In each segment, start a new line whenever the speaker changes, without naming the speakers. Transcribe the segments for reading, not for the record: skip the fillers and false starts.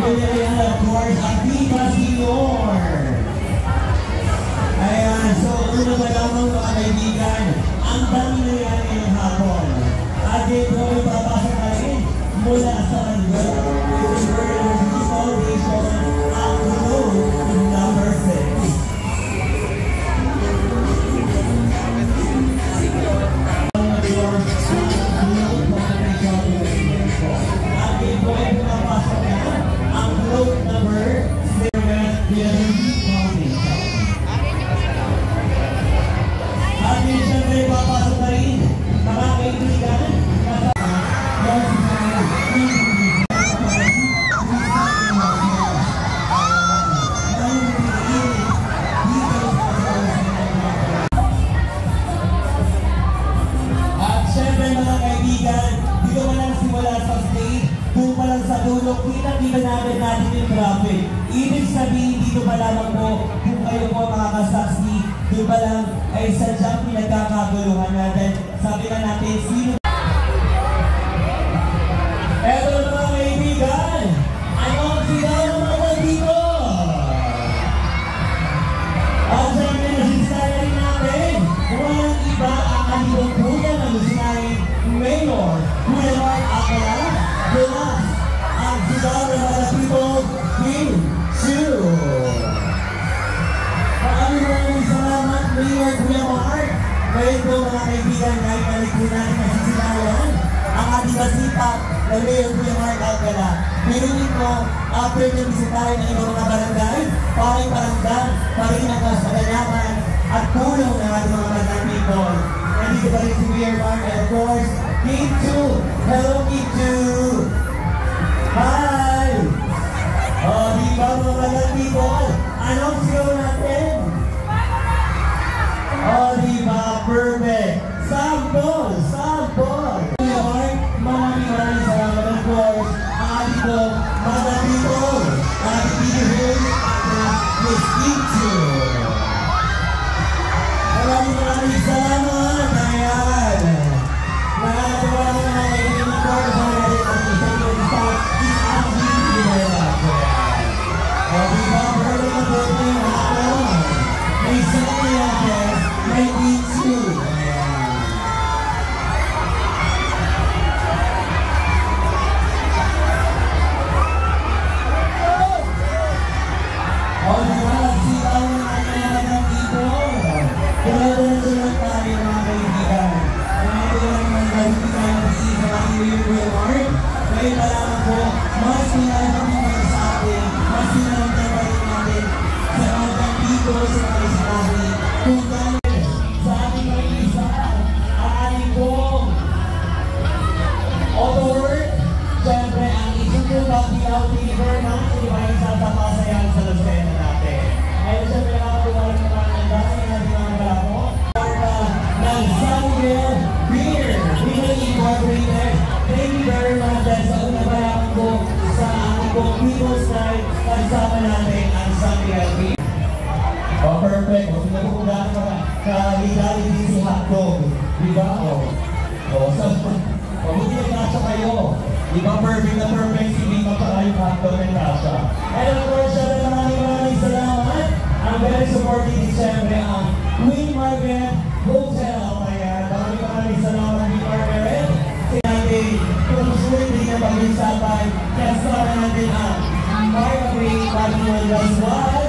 Villarreal, of course, Viva Senior. Ayan, so una pa lamang mga kaibigan, ang dami na yan ngayong hapon. At dito ay papasok na rin mula sa University Foundation ang group number 6. Kita natin yung traffic. Ibig sabihin dito pa lamang po, kung kayo po makakasaksi, doon pa lang ay sadyang pinagkakaguluhan natin. Sabi na natin, sino? Eto na mga kaibigan, anong sigaw ng mga dito? At siyempre nasisaya natin, walang iba ang kanibong kuya ng Lusinay Mayor, Kuya Mark Akala, Delas. Sigaw ng mga people, King 2. Maraming salamat, Mayor Kuya Mark. Ngayon po mga kaibigan, kahit balik po natin nasisigawan ang ating masipag na Mayor Kuya Mark Alcala. Pinunin ko, after ng bisitahin ng ibang mga barangay, paring paranggan, paring nakasaganaman at tulong ng ating mga barangay people. Nandito pa rin si Mayor Mark and of course, King 2. Hello, King 2. Hi! Oh, di ba mga mga people? Anong sigaw natin? Oh, di ba? Perfect! Sample! Sample! Maraming salamat of course. Ang ating po, mga people, ang ating video Miss Kintu. Maraming salamat! Ayan! Nakakatawa ng mga kaibigan ko sa natin ang isang start. May sakyan, may issue. Oh, diba? Sigaw ng mga dito. Kaya tayo mga kaibigan. Kaya naman gawin tayo ng isa ng Mayor Mark. Kaya talaga po, mas pinalaman sa atin, mas pinalaman natin sa mga dito sa mga sinabi. Kung dahil sa ating mag-isa, ang ating pong auto-work, siyempre ang isang po bakyaw, deliver ng ibang isa sa pasayan sa Lucena natin. Ngayon siyempre nakakatuwala ng mga nandang ng ating mga bravo. Ng Samuel Beer, Really Incorporated. Thank you very much dahil sa una pa lang po sa ating pong People's Night, pagsama natin ang Samuel Beer. Oh, perfect. O, sinapupulaan ka ka-ligali din si hotdog. Diba? O, hindi na kasha kayo. Diba perfect na perfect si Bima pa yung hotdog ng kasha. And of course, maraming salamat. Ang very supporting din siyempre ang Queen Margaret Hotel. Ayan, maraming salamat Queen Margaret. Sinabi, kung sure din na pag-usapan, kasama natin ang Margaret Patmol Laswal.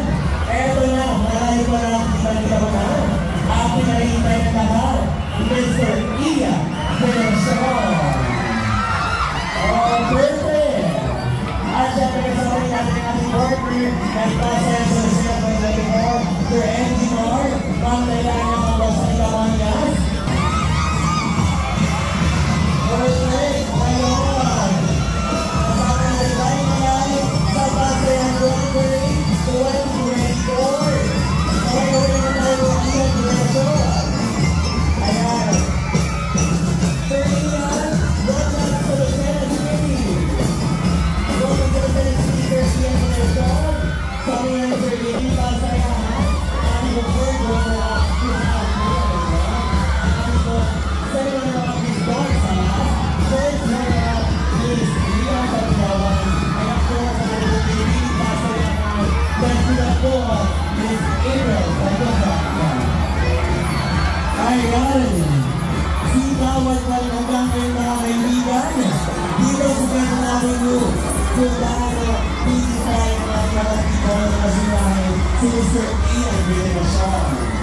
Eto na, marami pa na kita ba na? Akin na rin tayo na lahat, Mr. Iya Benson. Oh, perfect! At syempre kasama rin natin ang ating partner na ipasaya sa Lucena 2024, Sir Andy Moore, panglalaan ng mga boss ng Ikamanyas. Perfect! Ngayon! Kasama natin tayo ngayon sa Pasayan Grand Parade 2024. Ngayon naman tayo ang Ian Benson. Ayan. Sir Ian! Ayan. Sitawad pa rin hanggang kayo mga kaibigan. Dito sa Quezon Avenue, Sundalo, Pizza Time, mga kapatid ko na sinahin, Sister Ian Villasor.